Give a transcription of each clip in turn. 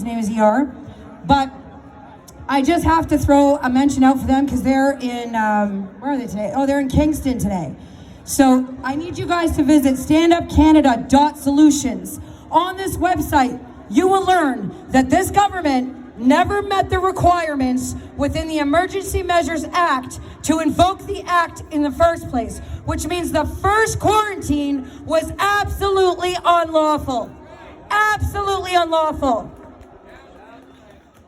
name is ER. But I just have to throw a mention out for them because they're in, where are they today? Oh, they're in Kingston today. So I need you guys to visit Standupcanada.solutions. On this website, you will learn that this government never met the requirements within the Emergency Measures Act to invoke the act in the first place, which means the first quarantine was absolutely unlawful. Absolutely unlawful.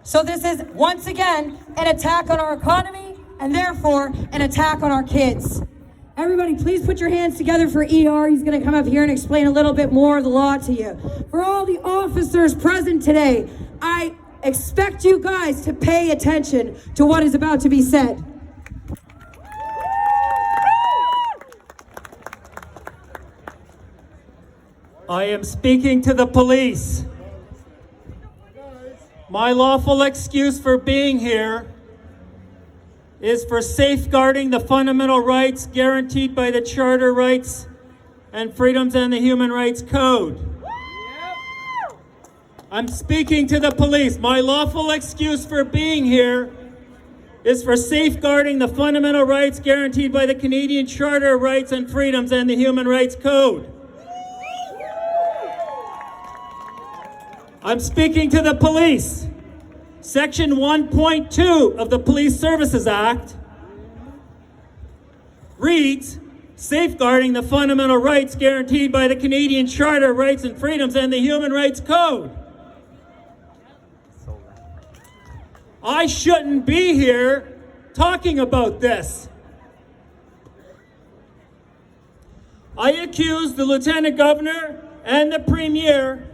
So this is, once again, an attack on our economy and therefore an attack on our kids. Everybody, please put your hands together for ER. He's going to come up here and explain a little bit more of the law to you. For all the officers present today, I expect you guys to pay attention to what is about to be said. I am speaking to the police. My lawful excuse for being here is for safeguarding the fundamental rights guaranteed by the Charter Rights and Freedoms and the Human Rights Code. I'm speaking to the police. My lawful excuse for being here is for safeguarding the fundamental rights guaranteed by the Canadian Charter of Rights and Freedoms and the Human Rights Code. I'm speaking to the police. Section 1.2 of the Police Services Act reads, safeguarding the fundamental rights guaranteed by the Canadian Charter of Rights and Freedoms and the Human Rights Code. I shouldn't be here talking about this. I accuse the Lieutenant Governor and the Premier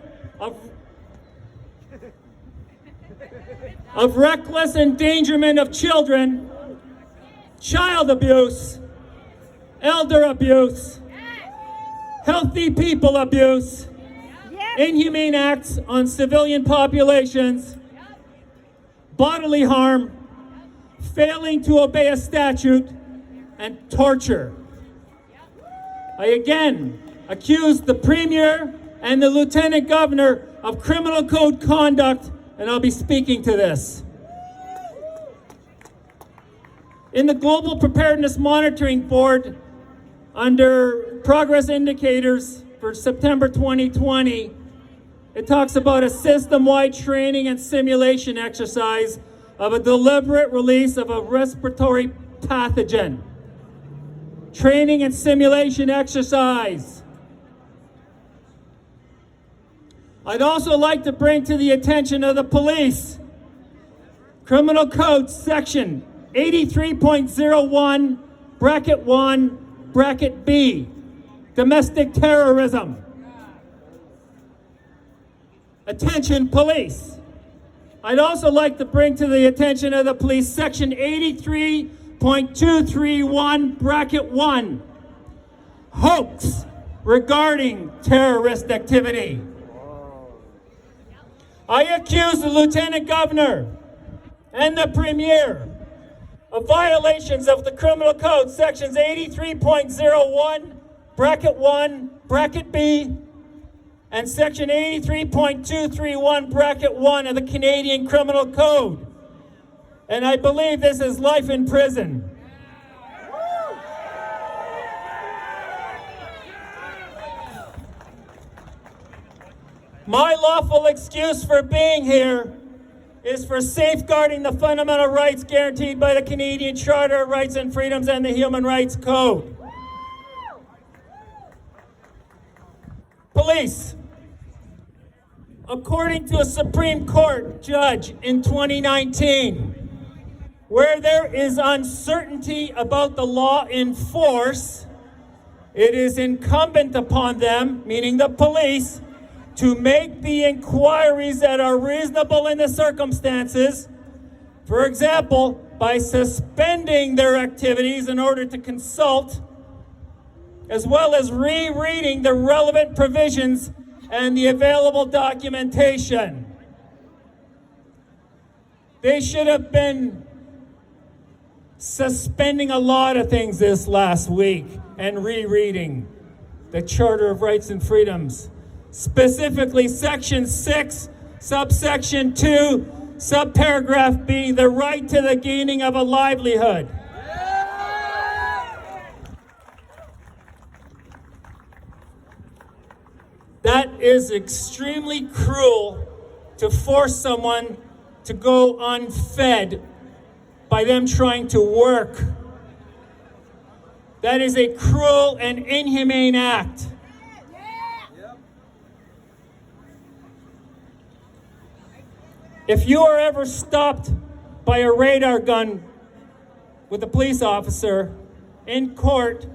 of reckless endangerment of children, child abuse, elder abuse, healthy people abuse, inhumane acts on civilian populations, bodily harm, failing to obey a statute, and torture. I again accuse the Premier and the Lieutenant Governor of criminal code conduct, and I'll be speaking to this. In the Global Preparedness Monitoring Board, under progress indicators for September 2020, it talks about a system-wide training and simulation exercise of a deliberate release of a respiratory pathogen. Training and simulation exercise. I'd also like to bring to the attention of the police Criminal Code Section 83.01, bracket 1, bracket B, domestic terrorism. Attention, police. I'd also like to bring to the attention of the police Section 83.231, bracket 1, hoax regarding terrorist activity. I accuse the Lieutenant Governor and the Premier of violations of the Criminal Code Sections 83.01, bracket 1, bracket B, and Section 83.231, bracket 1 of the Canadian Criminal Code. And I believe this is life in prison. My lawful excuse for being here is for safeguarding the fundamental rights guaranteed by the Canadian Charter of Rights and Freedoms and the Human Rights Code. Police. According to a Supreme Court judge in 2019, where there is uncertainty about the law in force, it is incumbent upon them, meaning the police, to make the inquiries that are reasonable in the circumstances, for example, by suspending their activities in order to consult, as well as rereading the relevant provisions and the available documentation. They should have been suspending a lot of things this last week and rereading the Charter of Rights and Freedoms. Specifically, Section 6, subsection 2, subparagraph B, the right to the gaining of a livelihood. That is extremely cruel to force someone to go unfed by them trying to work. That is a cruel and inhumane act. If you are ever stopped by a radar gun with a police officer in court,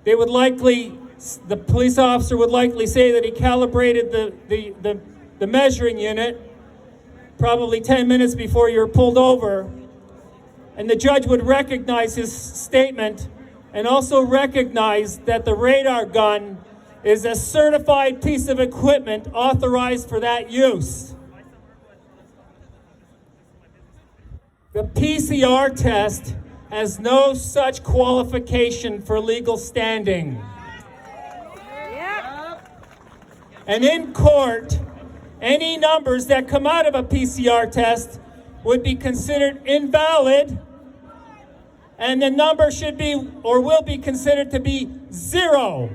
the police officer would likely say that he calibrated the measuring unit probably 10 minutes before you were pulled over, and the judge would recognize his statement and also recognize that the radar gun is a certified piece of equipment authorized for that use. The PCR test has no such qualification for legal standing. And in court, any numbers that come out of a PCR test would be considered invalid, and the number should be or will be considered to be 0.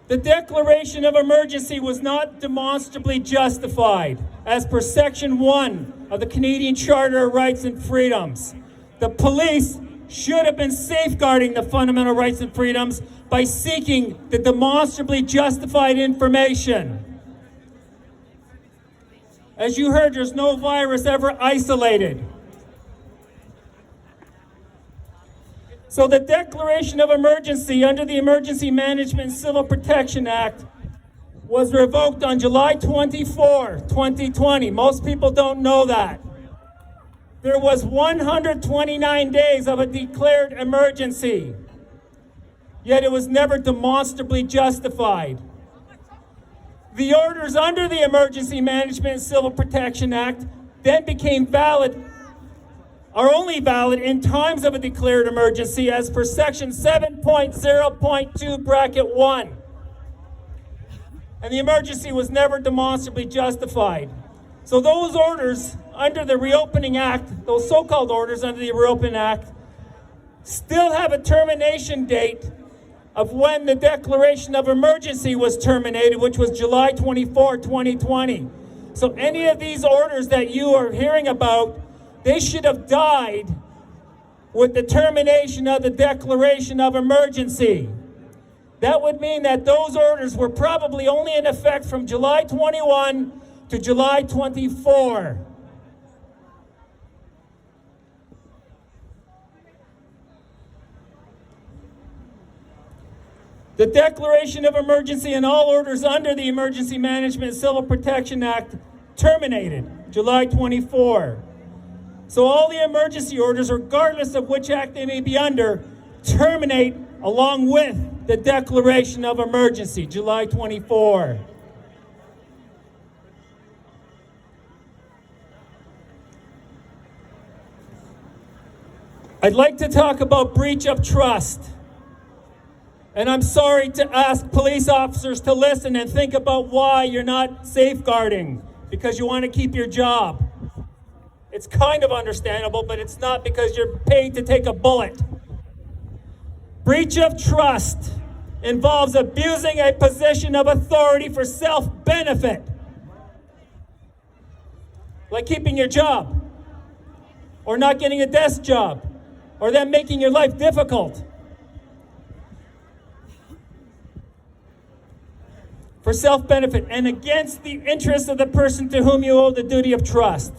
The declaration of emergency was not demonstrably justified, as per Section 1 of the Canadian Charter of Rights and Freedoms. The police should have been safeguarding the fundamental rights and freedoms by seeking the demonstrably justified information. As you heard, there's no virus ever isolated. So the declaration of emergency under the Emergency Management and Civil Protection Act was revoked on July 24, 2020. Most people don't know that. There was 129 days of a declared emergency, yet it was never demonstrably justified. The orders under the Emergency Management and Civil Protection Act then became valid, are only valid in times of a declared emergency as per Section 7.0.2 bracket 1. And the emergency was never demonstrably justified. So those orders under the Reopening Act, those so-called orders under the Reopening Act, still have a termination date of when the declaration of emergency was terminated, which was July 24, 2020. So any of these orders that you are hearing about, they should have died with the termination of the declaration of emergency. That would mean that those orders were probably only in effect from July 21 to July 24. The declaration of emergency and all orders under the Emergency Management and Civil Protection Act terminated July 24. So all the emergency orders, regardless of which act they may be under, terminate along with the declaration of emergency, July 24. I'd like to talk about breach of trust. And I'm sorry to ask police officers to listen and think about why you're not safeguarding, because you want to keep your job. It's kind of understandable, but it's not, because you're paid to take a bullet. Breach of trust involves abusing a position of authority for self-benefit, like keeping your job, or not getting a desk job, or them making your life difficult. For self-benefit and against the interests of the person to whom you owe the duty of trust.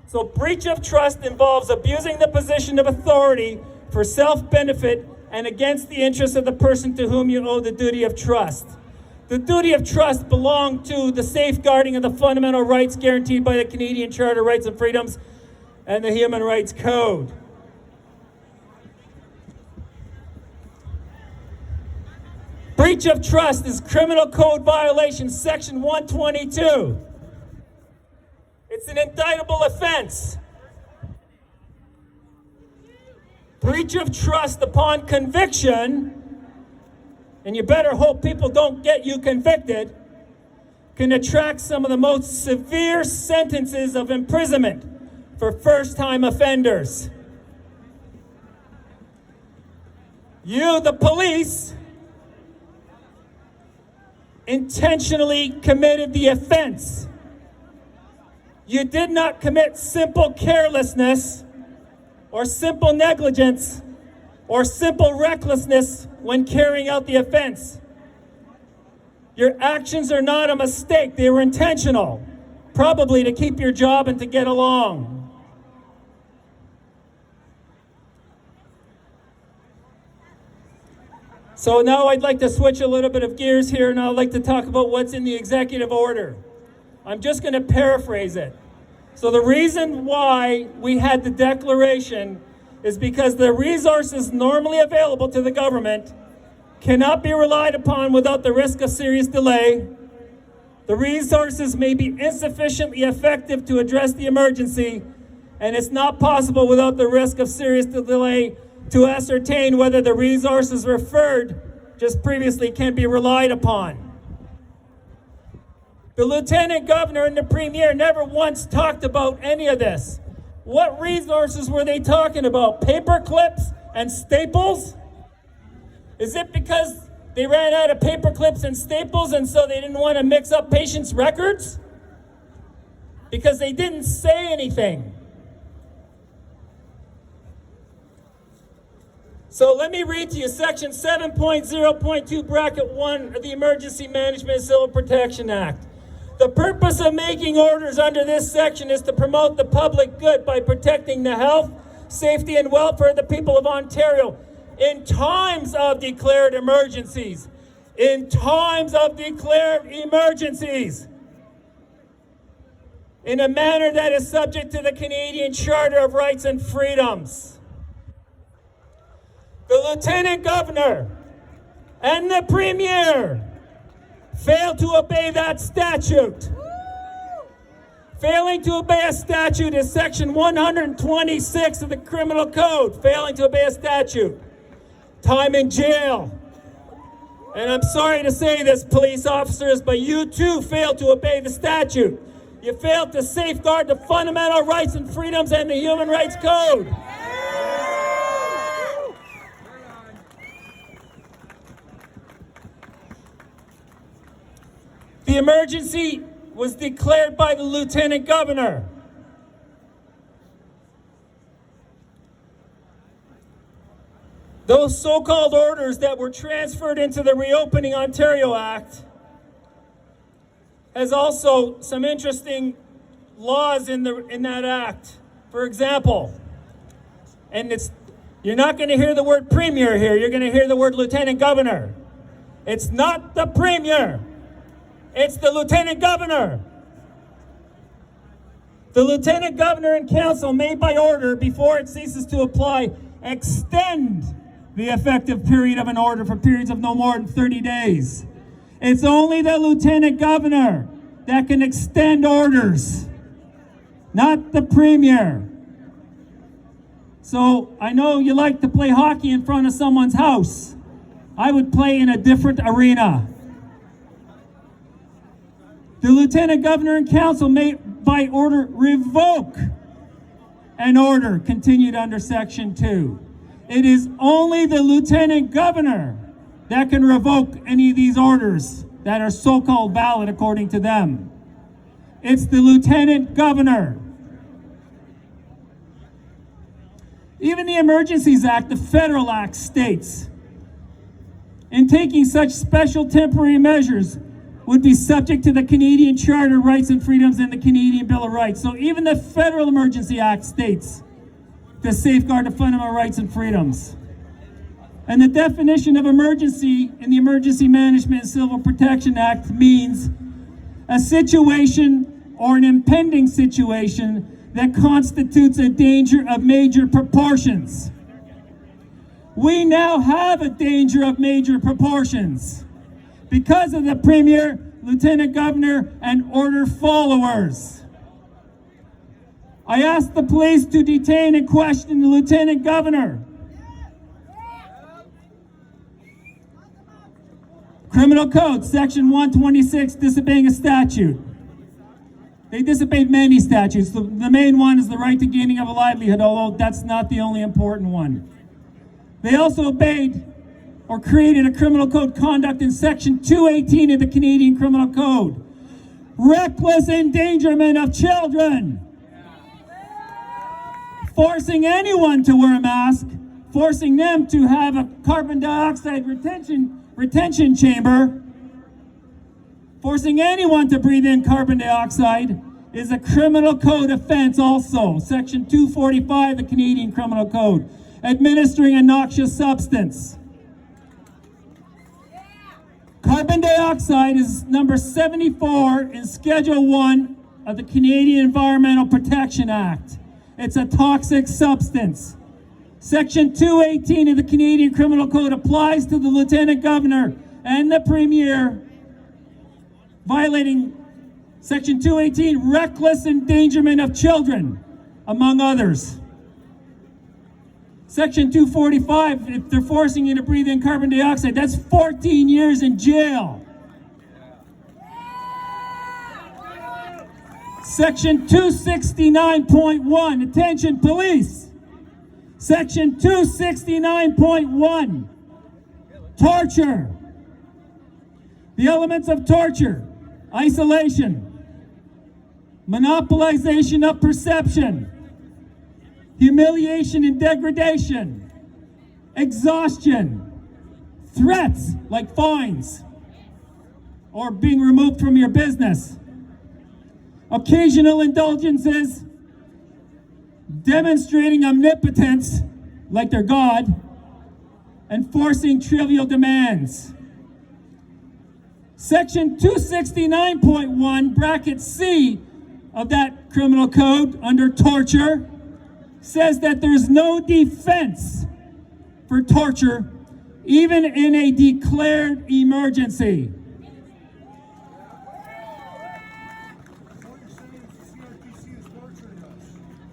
So breach of trust involves abusing the position of authority for self-benefit and against the interests of the person to whom you owe the duty of trust. The duty of trust belonged to the safeguarding of the fundamental rights guaranteed by the Canadian Charter of Rights and Freedoms and the Human Rights Code. Breach of trust is Criminal Code violation, Section 122. It's an indictable offense. Breach of trust upon conviction and you better hope people don't get you convicted, can attract some of the most severe sentences of imprisonment for first-time offenders. You, the police, intentionally committed the offense. You did not commit simple carelessness or simple negligence or simple recklessness when carrying out the offense. Your actions are not a mistake. They were intentional, probably to keep your job and to get along. So now I'd like to switch a little bit of gears here, and I'd like to talk about what's in the executive order. I'm just going to paraphrase it. So the reason why we had the declaration is because the resources normally available to the government cannot be relied upon without the risk of serious delay. The resources may be insufficiently effective to address the emergency, and it's not possible without the risk of serious delay to ascertain whether the resources referred just previously can be relied upon. The Lieutenant Governor and the Premier never once talked about any of this. What resources were they talking about? Paper clips and staples? Is it because they ran out of paper clips and staples and so they didn't want to mix up patients' records? Because they didn't say anything. So let me read to you section 7.0.2 bracket 1 of the Emergency Management and Civil Protection Act. The purpose of making orders under this section is to promote the public good by protecting the health, safety, and welfare of the people of Ontario in times of declared emergencies. In times of declared emergencies. In a manner that is subject to the Canadian Charter of Rights and Freedoms. The Lieutenant Governor and the Premier failed to obey that statute. Failing to obey a statute is section 126 of the Criminal Code. Failing to obey a statute. Time in jail. And I'm sorry to say this, police officers, but you too failed to obey the statute. You failed to safeguard the fundamental rights and freedoms and the Human Rights Code. The emergency was declared by the Lieutenant Governor. Those so-called orders that were transferred into the Reopening Ontario Act has also some interesting laws in that act. For example, and you're not going to hear the word Premier here, you're going to hear the word Lieutenant Governor. It's not the Premier. It's the Lieutenant Governor. The Lieutenant Governor and Council may by order, before it ceases to apply, extend the effective period of an order for periods of no more than 30 days. It's only the Lieutenant Governor that can extend orders, not the Premier. So I know you like to play hockey in front of someone's house. I would play in a different arena. The Lieutenant Governor and Council may, by order, revoke an order continued under Section 2. It is only the Lieutenant Governor that can revoke any of these orders that are so-called valid according to them. It's the Lieutenant Governor. Even the Emergencies Act, the Federal Act, states, in taking such special temporary measures, would be subject to the Canadian Charter of Rights and Freedoms and the Canadian Bill of Rights. So even the Federal Emergency Act states to safeguard the fundamental rights and freedoms. And the definition of emergency in the Emergency Management and Civil Protection Act means a situation or an impending situation that constitutes a danger of major proportions. We now have a danger of major proportions because of the Premier, Lieutenant Governor, and order followers. I asked the police to detain and question the Lieutenant Governor. Criminal Code, Section 126, disobeying a statute. They disobeyed many statutes. The main one is the right to gaining of a livelihood, although that's not the only important one. They also obeyed or created a criminal code conduct in Section 218 of the Canadian Criminal Code. Reckless endangerment of children. Forcing anyone to wear a mask, forcing them to have a carbon dioxide retention chamber, forcing anyone to breathe in carbon dioxide is a criminal code offense also. Section 245 of the Canadian Criminal Code. Administering a noxious substance. Carbon dioxide is number 74 in Schedule 1 of the Canadian Environmental Protection Act. It's a toxic substance. Section 218 of the Canadian Criminal Code applies to the Lieutenant Governor and the Premier violating Section 218, reckless endangerment of children, among others. Section 245, if they're forcing you to breathe in carbon dioxide, that's 14 years in jail. Section 269.1, attention police. Section 269.1, torture. The elements of torture: isolation, monopolization of perception, humiliation and degradation, exhaustion, threats like fines or being removed from your business, occasional indulgences, demonstrating omnipotence like they're God, and forcing trivial demands. Section 269.1, bracket C of that criminal code under torture says that there's no defense for torture, even in a declared emergency.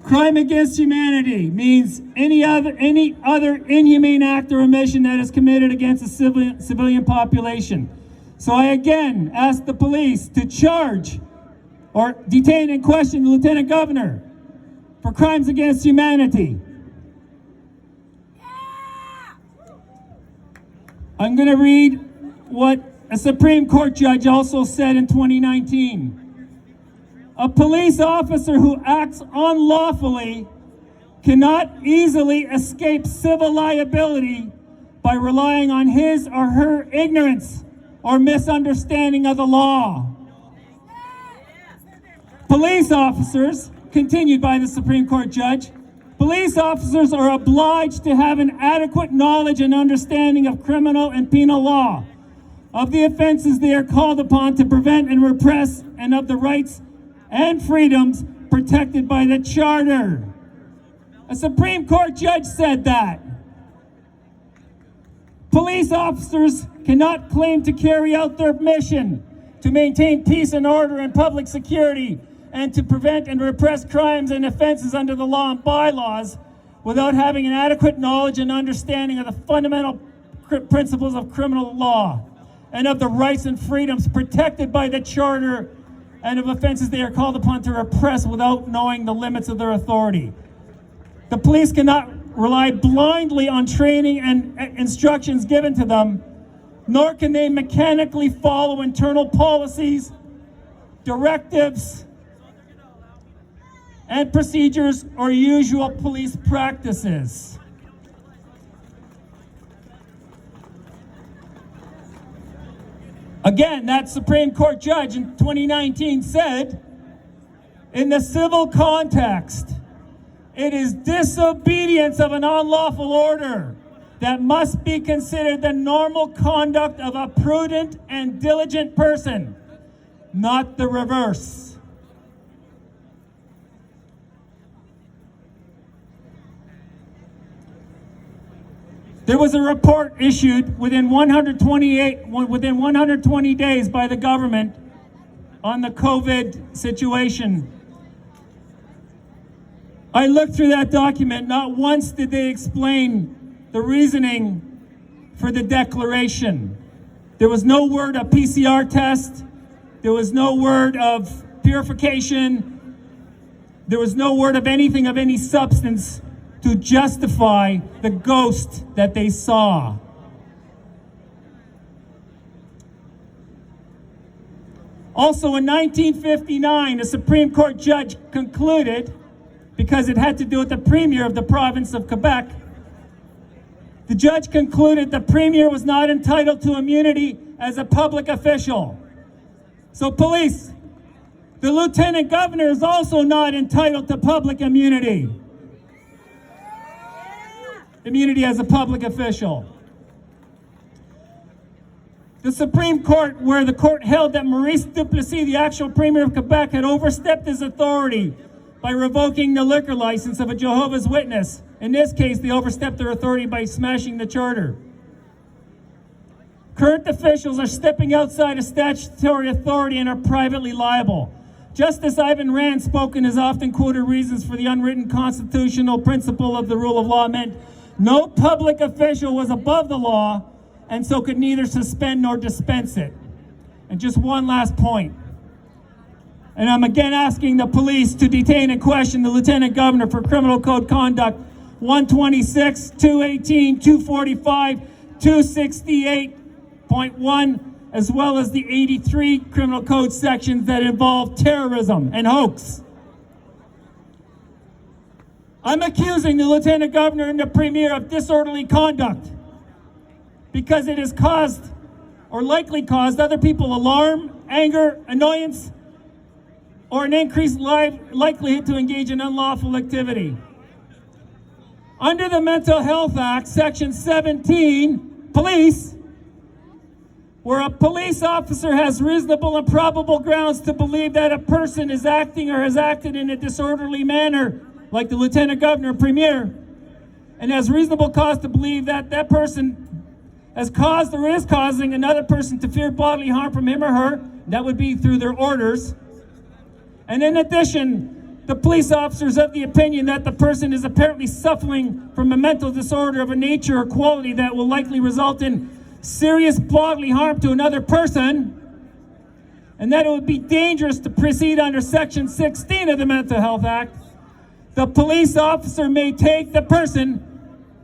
Crime against humanity means any other inhumane act or omission that is committed against a civilian population. So I again ask the police to charge or detain and question the Lieutenant Governor for crimes against humanity. I'm going to read what a Supreme Court judge also said in 2019. A police officer who acts unlawfully cannot easily escape civil liability by relying on his or her ignorance or misunderstanding of the law. Police officers, continued by the Supreme Court judge, police officers are obliged to have an adequate knowledge and understanding of criminal and penal law, of the offenses they are called upon to prevent and repress, and of the rights and freedoms protected by the Charter. A Supreme Court judge said that. Police officers cannot claim to carry out their mission to maintain peace and order and public security and to prevent and repress crimes and offenses under the law and bylaws without having an adequate knowledge and understanding of the fundamental principles of criminal law and of the rights and freedoms protected by the Charter and of offenses they are called upon to repress without knowing the limits of their authority. The police cannot rely blindly on training and instructions given to them, nor can they mechanically follow internal policies, directives, and procedures or usual police practices. Again, that Supreme Court judge in 2019 said, in the civil context, it is disobedience of an unlawful order that must be considered the normal conduct of a prudent and diligent person, not the reverse. There was a report issued within 120 days by the government on the COVID situation. I looked through that document. Not once did they explain the reasoning for the declaration. There was no word of PCR test. There was no word of purification. There was no word of anything of any substance to justify the ghost that they saw. Also in 1959, a Supreme Court judge concluded, because it had to do with the Premier of the province of Quebec, the judge concluded the Premier was not entitled to immunity as a public official. So police, the Lieutenant Governor is also not entitled to public immunity. Immunity as a public official. The Supreme Court, where the court held that Maurice Duplessis, the actual Premier of Quebec, had overstepped his authority by revoking the liquor license of a Jehovah's Witness. In this case, they overstepped their authority by smashing the charter. Current officials are stepping outside of statutory authority and are privately liable. Justice Ivan Rand spoke in his often quoted reasons for the unwritten constitutional principle of the rule of law meant no public official was above the law and so could neither suspend nor dispense it. And just one last point. And I'm again asking the police to detain and question the Lieutenant Governor for Criminal Code Conduct 126, 218, 245, 268.1, as well as the 83 Criminal Code sections that involve terrorism and hoax. I'm accusing the Lieutenant Governor and the Premier of disorderly conduct because it has caused, or likely caused, other people alarm, anger, annoyance, or an increased likelihood to engage in unlawful activity. Under the Mental Health Act, Section 17, police, where a police officer has reasonable and probable grounds to believe that a person is acting or has acted in a disorderly manner, like the Lieutenant Governor or Premier, and has reasonable cause to believe that that person has caused or is causing another person to fear bodily harm from him or her, that would be through their orders. And in addition, the police officer is of the opinion that the person is apparently suffering from a mental disorder of a nature or quality that will likely result in serious bodily harm to another person, and that it would be dangerous to proceed under Section 16 of the Mental Health Act. The police officer may take the person,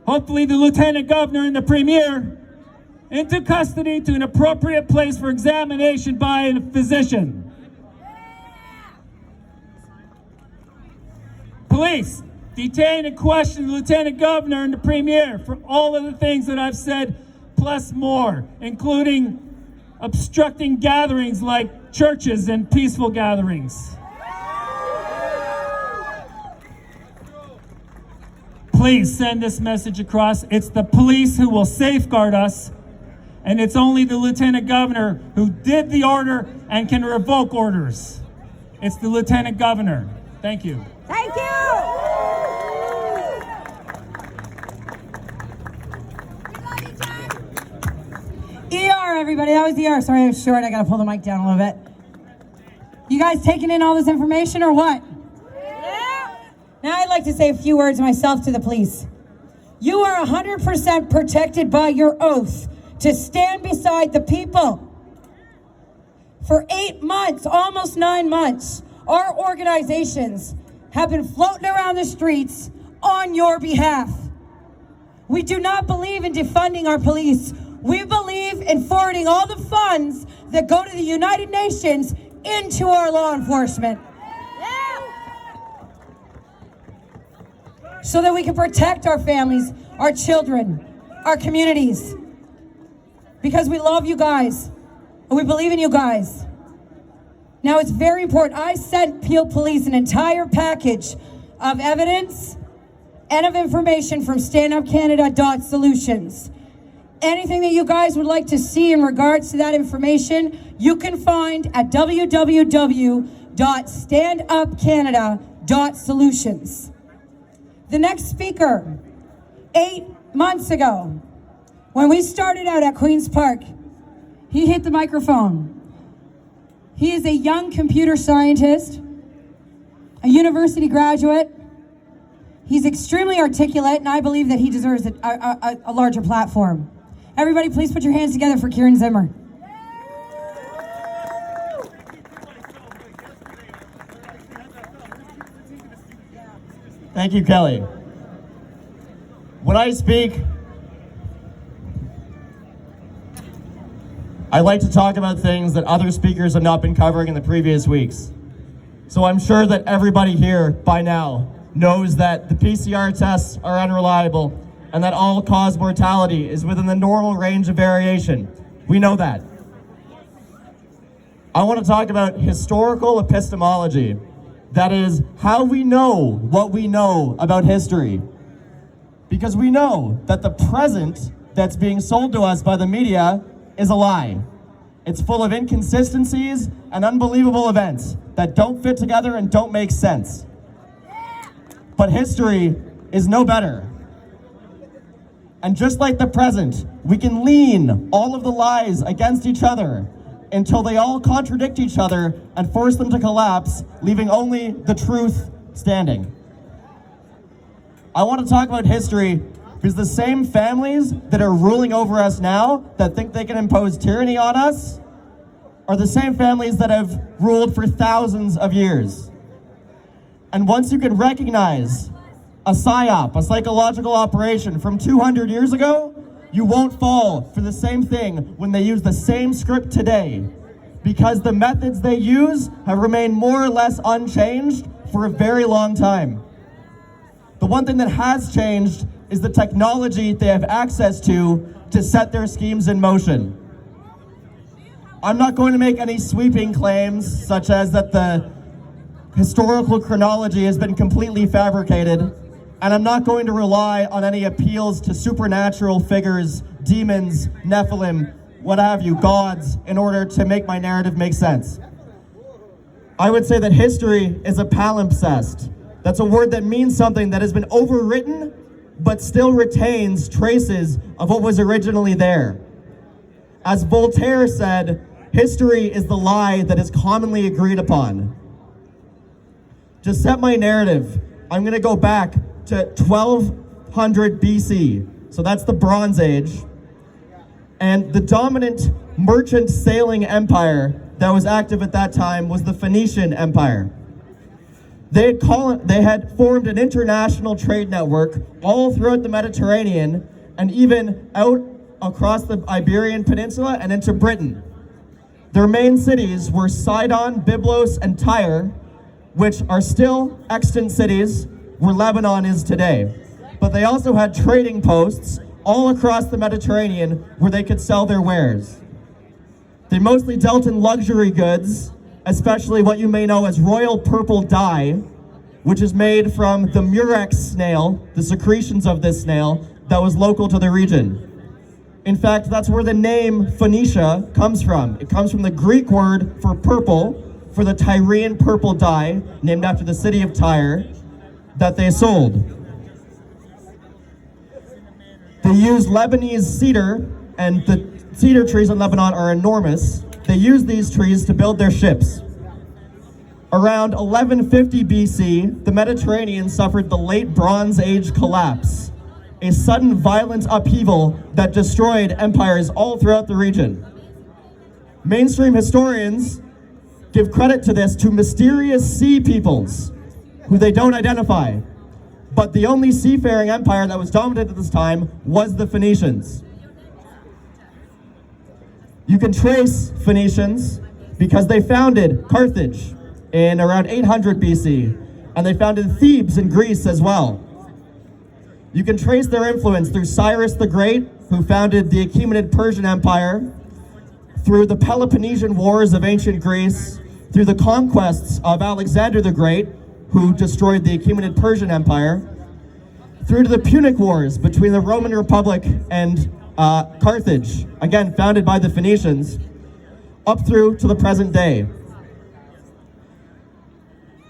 hopefully the Lieutenant Governor and the Premier, into custody to an appropriate place for examination by a physician. Police, detain and question the Lieutenant Governor and the Premier for all of the things that I've said, plus more, including obstructing gatherings like churches and peaceful gatherings. Please send this message across. It's the police who will safeguard us, and it's only the Lieutenant Governor who did the order and can revoke orders. It's the Lieutenant Governor. Thank you. Thank you! ER, everybody. That was ER. Sorry, I was short. I got to pull the mic down a little bit. You guys taking in all this information or what? Yeah. Now I'd like to say a few words myself to the police. You are 100% protected by your oath to stand beside the people. For 8 months, almost 9 months, our organizations have been floating around the streets on your behalf. We do not believe in defunding our police. We believe in forwarding all the funds that go to the United Nations into our law enforcement. So that we can protect our families, our children, our communities. Because we love you guys, and we believe in you guys. Now, it's very important. I sent Peel Police an entire package of evidence and of information from Standupcanada.solutions. Anything that you guys would like to see in regards to that information, you can find at www.standupcanada.solutions. The next speaker, 8 months ago, when we started out at Queen's Park, he hit the microphone. He is a young computer scientist, a university graduate. He's extremely articulate, and I believe that he deserves a larger platform. Everybody, please put your hands together for Kieran Zimmer. Thank you, Kelly. When I speak, I like to talk about things that other speakers have not been covering in the previous weeks. So I'm sure that everybody here by now knows that the PCR tests are unreliable and that all-cause mortality is within the normal range of variation. We know that. I want to talk about historical epistemology. That is, how we know what we know about history. Because we know that the present that's being sold to us by the media is a lie. It's full of inconsistencies and unbelievable events that don't fit together and don't make sense. But history is no better. And just like the present, we can lean all of the lies against each other until they all contradict each other and force them to collapse, leaving only the truth standing. I want to talk about history because the same families that are ruling over us now, that think they can impose tyranny on us, are the same families that have ruled for thousands of years. And once you can recognize a psyop, a psychological operation from 200 years ago, you won't fall for the same thing when they use the same script today, because the methods they use have remained more or less unchanged for a very long time. The one thing that has changed is the technology they have access to set their schemes in motion. I'm not going to make any sweeping claims, such as that the historical chronology has been completely fabricated, and I'm not going to rely on any appeals to supernatural figures, demons, Nephilim, what have you, gods, in order to make my narrative make sense. I would say that history is a palimpsest. That's a word that means something that has been overwritten, but still retains traces of what was originally there. As Voltaire said, history is the lie that is commonly agreed upon. To set my narrative, I'm going to go back to 1200 BC. So that's the Bronze Age. And the dominant merchant sailing empire that was active at that time was the Phoenician Empire. They had formed an international trade network all throughout the Mediterranean and even out across the Iberian Peninsula and into Britain. Their main cities were Sidon, Byblos, and Tyre, which are still extant cities where Lebanon is today. But they also had trading posts all across the Mediterranean where they could sell their wares. They mostly dealt in luxury goods, especially what you may know as royal purple dye, which is made from the murex snail, the secretions of this snail, that was local to the region. In fact, that's where the name Phoenicia comes from. It comes from the Greek word for purple, for the Tyrian purple dye, named after the city of Tyre, that they sold. They used Lebanese cedar, and the cedar trees in Lebanon are enormous. They used these trees to build their ships. Around 1150 BC, the Mediterranean suffered the late Bronze Age collapse, a sudden violent upheaval that destroyed empires all throughout the region. Mainstream historians give credit to this to mysterious sea peoples, who they don't identify. But the only seafaring empire that was dominant at this time was the Phoenicians. You can trace Phoenicians because they founded Carthage in around 800 BC, and they founded Thebes in Greece as well. You can trace their influence through Cyrus the Great, who founded the Achaemenid Persian Empire, through the Peloponnesian Wars of ancient Greece, through the conquests of Alexander the Great, who destroyed the Achaemenid Persian Empire, through to the Punic Wars between the Roman Republic and Carthage, again founded by the Phoenicians, up through to the present day.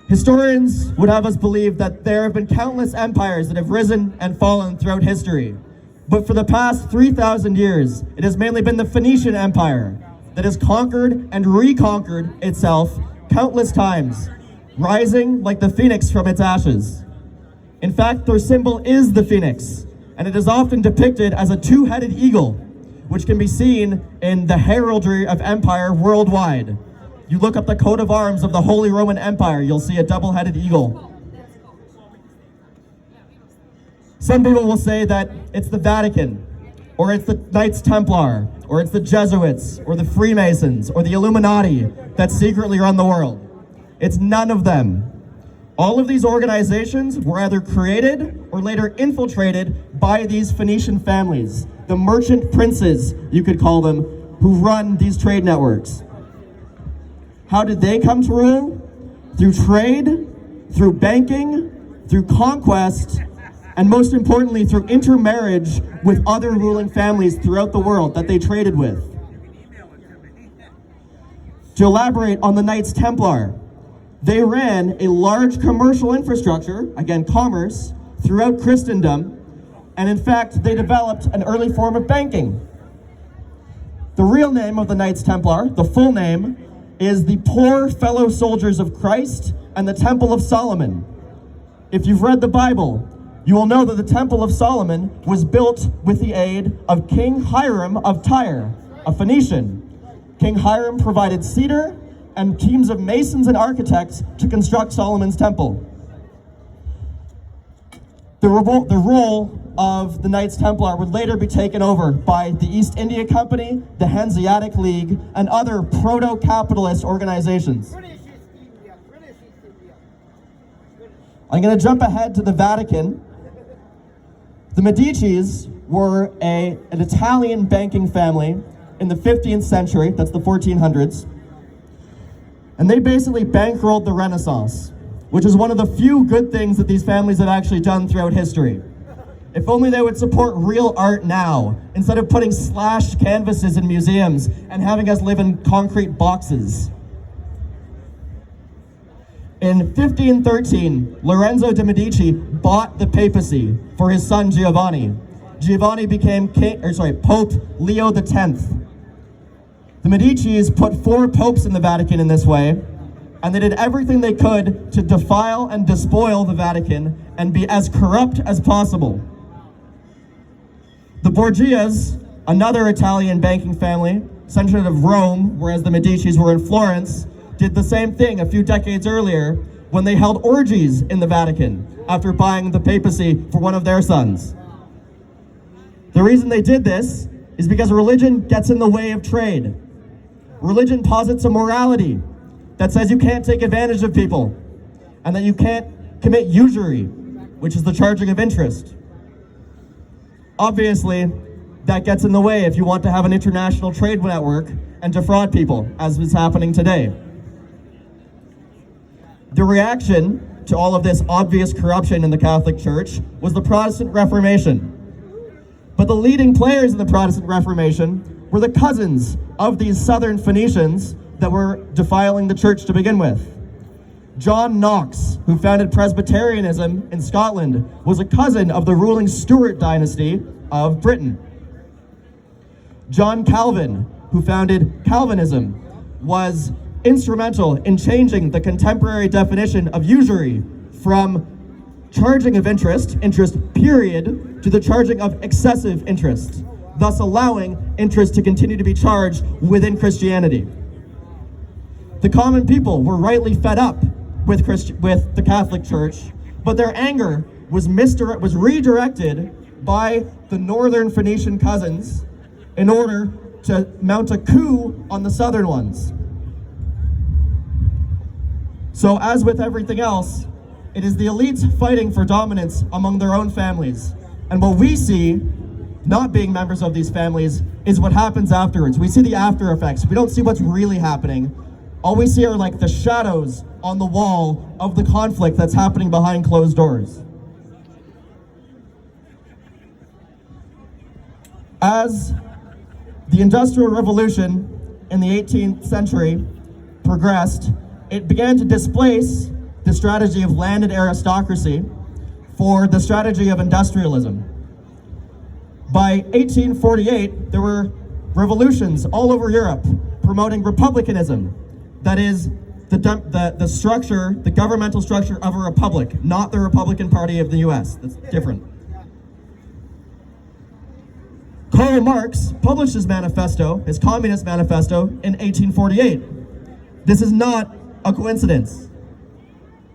Historians would have us believe that there have been countless empires that have risen and fallen throughout history. But for the past 3,000 years, it has mainly been the Phoenician Empire that has conquered and reconquered itself countless times, rising like the phoenix from its ashes. In fact, their symbol is the phoenix, and it is often depicted as a two-headed eagle, which can be seen in the heraldry of empire worldwide. You look up the coat of arms of the Holy Roman Empire, you'll see a double-headed eagle. Some people will say that it's the Vatican, or it's the Knights Templar, or it's the Jesuits, or the Freemasons, or the Illuminati that secretly run the world. It's none of them. All of these organizations were either created or later infiltrated by these Phoenician families, the merchant princes, you could call them, who run these trade networks. How did they come to rule? Through trade, through banking, through conquest, and most importantly, through intermarriage with other ruling families throughout the world that they traded with. To elaborate on the Knights Templar, they ran a large commercial infrastructure, again commerce, throughout Christendom, and in fact, they developed an early form of banking. The real name of the Knights Templar, the full name, is the Poor Fellow Soldiers of Christ and the Temple of Solomon. If you've read the Bible, you will know that the Temple of Solomon was built with the aid of King Hiram of Tyre, a Phoenician. King Hiram provided cedar and teams of masons and architects to construct Solomon's temple. The role of the Knights Templar would later be taken over by the East India Company, the Hanseatic League, and other proto-capitalist organizations. I'm going to jump ahead to the Vatican. The Medicis were an Italian banking family in the 15th century, that's the 1400s. And they basically bankrolled the Renaissance, which is one of the few good things that these families have actually done throughout history. If only they would support real art now, instead of putting slashed canvases in museums and having us live in concrete boxes. In 1513, Lorenzo de' Medici bought the papacy for his son Giovanni. Giovanni became Pope Leo X. The Medicis put 4 popes in the Vatican in this way, and they did everything they could to defile and despoil the Vatican and be as corrupt as possible. The Borgias, another Italian banking family, centered out of Rome, whereas the Medicis were in Florence, did the same thing a few decades earlier when they held orgies in the Vatican after buying the papacy for one of their sons. The reason they did this is because religion gets in the way of trade. Religion posits a morality that says you can't take advantage of people and that you can't commit usury, which is the charging of interest. Obviously, that gets in the way if you want to have an international trade network and defraud people, as is happening today. The reaction to all of this obvious corruption in the Catholic Church was the Protestant Reformation. But the leading players in the Protestant Reformation were the cousins of these southern Phoenicians that were defiling the church to begin with. John Knox, who founded Presbyterianism in Scotland, was a cousin of the ruling Stuart dynasty of Britain. John Calvin, who founded Calvinism, was instrumental in changing the contemporary definition of usury from charging of interest period, to the charging of excessive interest, thus allowing interest to continue to be charged within Christianity. The common people were rightly fed up with the Catholic Church, but their anger was redirected by the northern Phoenician cousins in order to mount a coup on the southern ones. So as with everything else, it is the elites fighting for dominance among their own families. And what we see, not being members of these families, is what happens afterwards. We see the after effects. We don't see what's really happening. All we see are like the shadows on the wall of the conflict that's happening behind closed doors. As the Industrial Revolution in the 18th century progressed, it began to displace the strategy of landed aristocracy for the strategy of industrialism. By 1848, there were revolutions all over Europe promoting republicanism. That is, the structure, the governmental structure of a republic, not the Republican Party of the US. That's different. Karl Marx published his manifesto, his Communist Manifesto, in 1848. This is not a coincidence.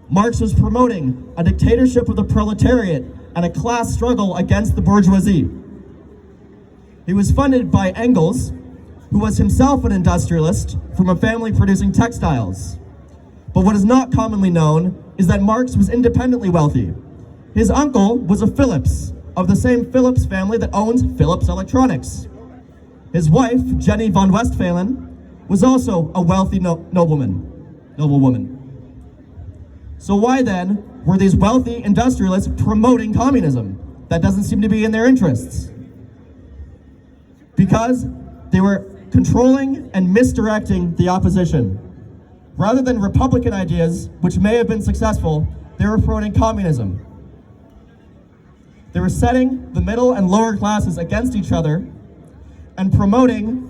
Marx was promoting a dictatorship of the proletariat and a class struggle against the bourgeoisie. He was funded by Engels, who was himself an industrialist from a family producing textiles. But what is not commonly known is that Marx was independently wealthy. His uncle was a Phillips, of the same Phillips family that owns Phillips Electronics. His wife, Jenny von Westphalen, was also a wealthy noblewoman. So why then were these wealthy industrialists promoting communism? That doesn't seem to be in their interests. Because they were controlling and misdirecting the opposition. Rather than Republican ideas, which may have been successful, they were promoting communism. They were setting the middle and lower classes against each other and promoting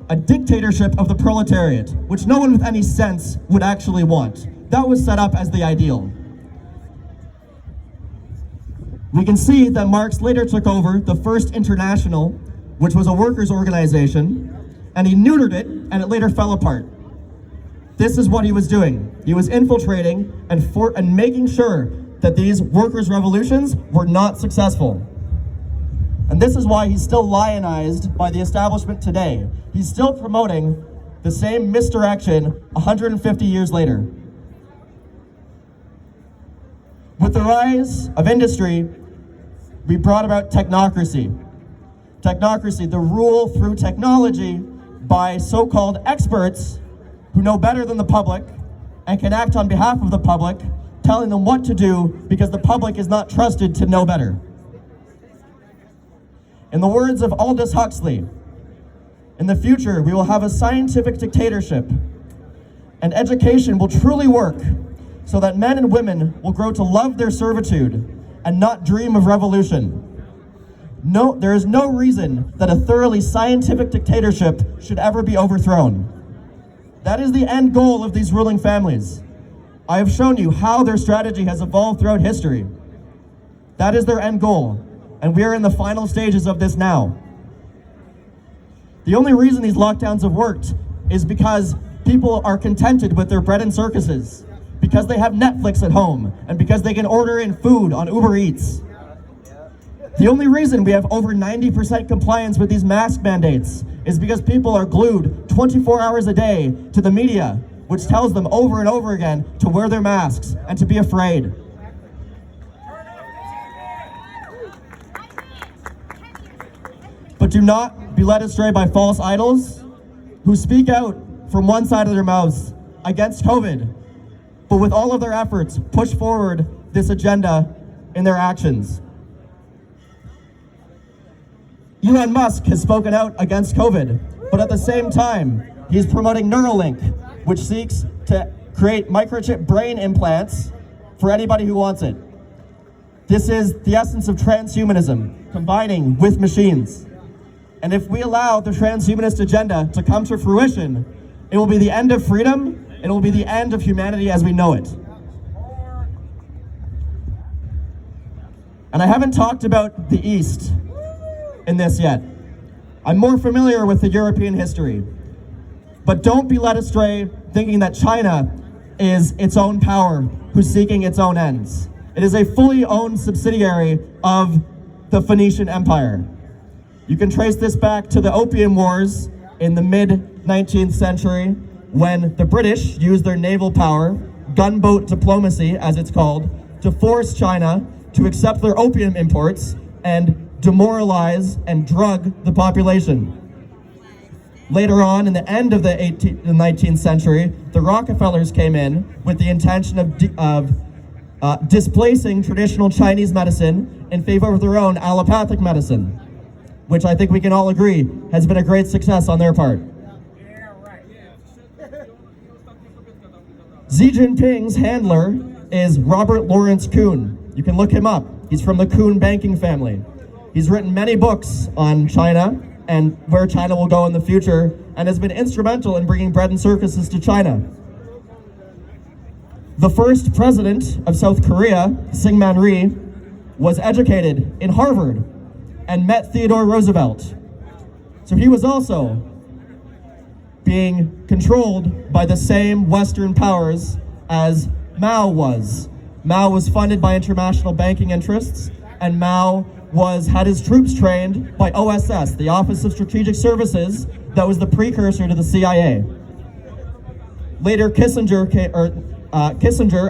a dictatorship of the proletariat, which no one with any sense would actually want. That was set up as the ideal. We can see that Marx later took over the First International, which was a workers' organization, and he neutered it, and it later fell apart. This is what he was doing. He was infiltrating and making sure that these workers' revolutions were not successful. And this is why he's still lionized by the establishment today. He's still promoting the same misdirection 150 years later. With the rise of industry, we brought about technocracy. Technocracy, the rule through technology by so-called experts who know better than the public and can act on behalf of the public, telling them what to do because the public is not trusted to know better. In the words of Aldous Huxley, in the future we will have a scientific dictatorship, and education will truly work so that men and women will grow to love their servitude and not dream of revolution. No, there is no reason that a thoroughly scientific dictatorship should ever be overthrown. That is the end goal of these ruling families. I have shown you how their strategy has evolved throughout history. That is their end goal, and we are in the final stages of this now. The only reason these lockdowns have worked is because people are contented with their bread and circuses, because they have Netflix at home, and because they can order in food on Uber Eats. The only reason we have over 90% compliance with these mask mandates is because people are glued 24 hours a day to the media, which tells them over and over again to wear their masks and to be afraid. But do not be led astray by false idols who speak out from one side of their mouths against COVID, but with all of their efforts push forward this agenda in their actions. Elon Musk has spoken out against COVID, but at the same time, he's promoting Neuralink, which seeks to create microchip brain implants for anybody who wants it. This is the essence of transhumanism, combining with machines. And if we allow the transhumanist agenda to come to fruition, it will be the end of freedom, it will be the end of humanity as we know it. And I haven't talked about the East in this yet. I'm more familiar with the European history. But don't be led astray thinking that China is its own power who's seeking its own ends. It is a fully owned subsidiary of the Phoenician Empire. You can trace this back to the Opium Wars in the mid-19th century when the British used their naval power, gunboat diplomacy as it's called, to force China to accept their opium imports and demoralize and drug the population. Later on, in the end of the 19th century, the Rockefellers came in with the intention of displacing traditional Chinese medicine in favor of their own allopathic medicine, which I think we can all agree has been a great success on their part. Xi Jinping's handler is Robert Lawrence Kuhn. You can look him up. He's from the Kuhn banking family. He's written many books on China and where China will go in the future, and has been instrumental in bringing bread and circuses to China. The first president of South Korea, Syngman Rhee, was educated in Harvard and met Theodore Roosevelt. So he was also being controlled by the same Western powers as Mao was. Mao was funded by international banking interests, and Mao had his troops trained by OSS, the Office of Strategic Services, that was the precursor to the CIA. Later, Kissinger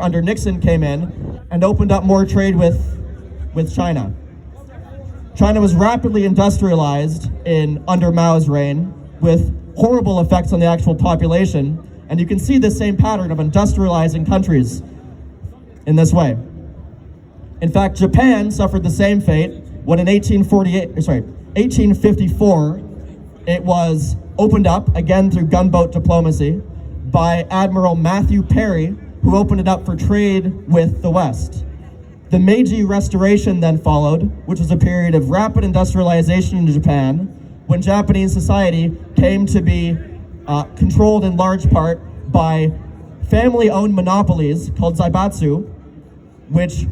under Nixon came in and opened up more trade with China. China was rapidly industrialized under Mao's reign, with horrible effects on the actual population, and you can see the same pattern of industrializing countries in this way. In fact, Japan suffered the same fate when in 1854, it was opened up, again through gunboat diplomacy, by Admiral Matthew Perry, who opened it up for trade with the West. The Meiji Restoration then followed, which was a period of rapid industrialization in Japan, when Japanese society came to be controlled in large part by family-owned monopolies called zaibatsu, which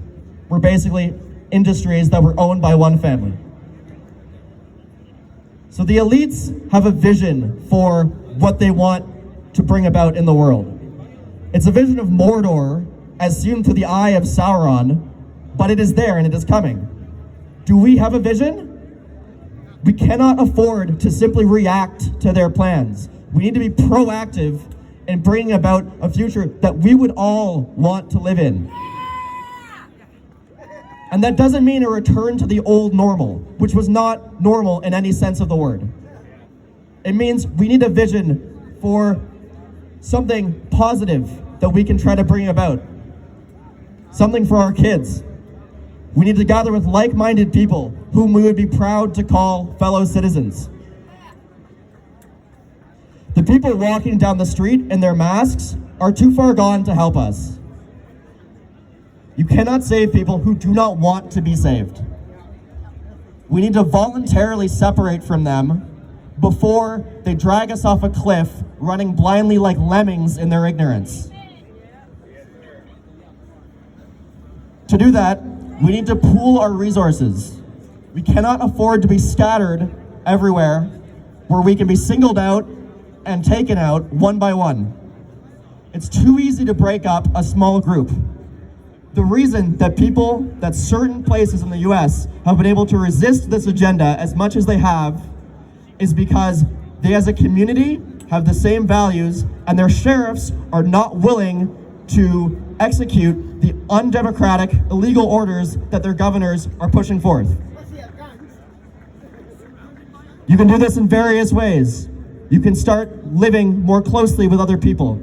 were basically industries that were owned by one family. So the elites have a vision for what they want to bring about in the world. It's a vision of Mordor as seen through the eye of Sauron, but it is there and it is coming. Do we have a vision? We cannot afford to simply react to their plans. We need to be proactive in bringing about a future that we would all want to live in. And that doesn't mean a return to the old normal, which was not normal in any sense of the word. It means we need a vision for something positive that we can try to bring about. Something for our kids. We need to gather with like-minded people whom we would be proud to call fellow citizens. The people walking down the street in their masks are too far gone to help us. You cannot save people who do not want to be saved. We need to voluntarily separate from them before they drag us off a cliff, running blindly like lemmings in their ignorance. To do that, we need to pool our resources. We cannot afford to be scattered everywhere where we can be singled out and taken out one by one. It's too easy to break up a small group. The reason that certain places in the US have been able to resist this agenda as much as they have is because they as a community have the same values and their sheriffs are not willing to execute the undemocratic, illegal orders that their governors are pushing forth. You can do this in various ways. You can start living more closely with other people.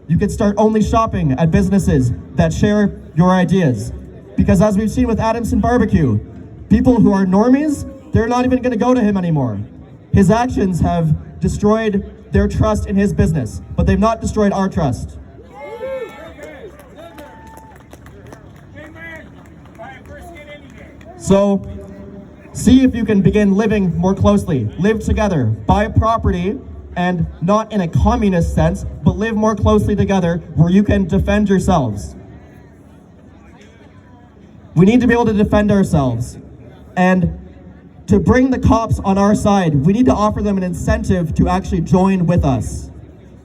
You can start only shopping at businesses that share your ideas. Because as we've seen with Adamson Barbecue, people who are normies, they're not even going to go to him anymore. His actions have destroyed their trust in his business, but they've not destroyed our trust. So, see if you can begin living more closely. Live together. Buy property, and not in a communist sense, but live more closely together where you can defend yourselves. We need to be able to defend ourselves. And to bring the cops on our side, we need to offer them an incentive to actually join with us.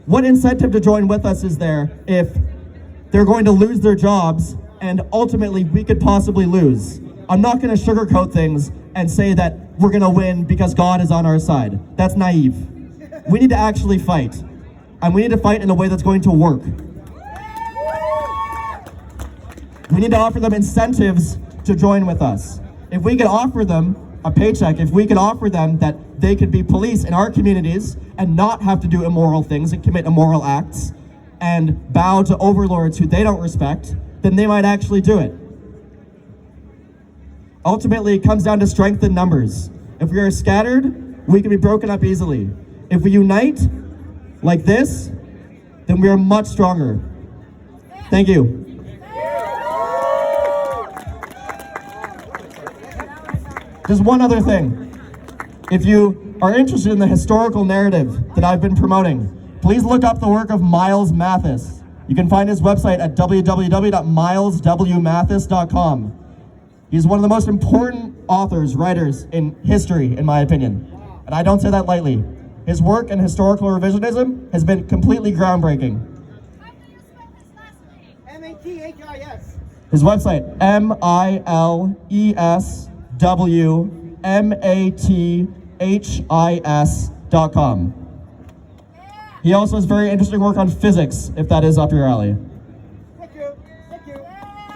What incentive to join with us is there if they're going to lose their jobs and ultimately we could possibly lose? I'm not going to sugarcoat things and say that we're going to win because God is on our side. That's naive. We need to actually fight. And we need to fight in a way that's going to work. We need to offer them incentives to join with us. If we could offer them a paycheck, if we could offer them that they could be police in our communities and not have to do immoral things and commit immoral acts and bow to overlords who they don't respect, then they might actually do it. Ultimately, it comes down to strength in numbers. If we are scattered, we can be broken up easily. If we unite like this, then we are much stronger. Thank you. Just one other thing. If you are interested in the historical narrative that I've been promoting, please look up the work of Miles Mathis. You can find his website at www.mileswmathis.com. He's one of the most important authors, writers in history, in my opinion. And I don't say that lightly. His work in historical revisionism has been completely groundbreaking. Mathis. His website, mileswmathis.com. He also has very interesting work on physics, if that is up your alley.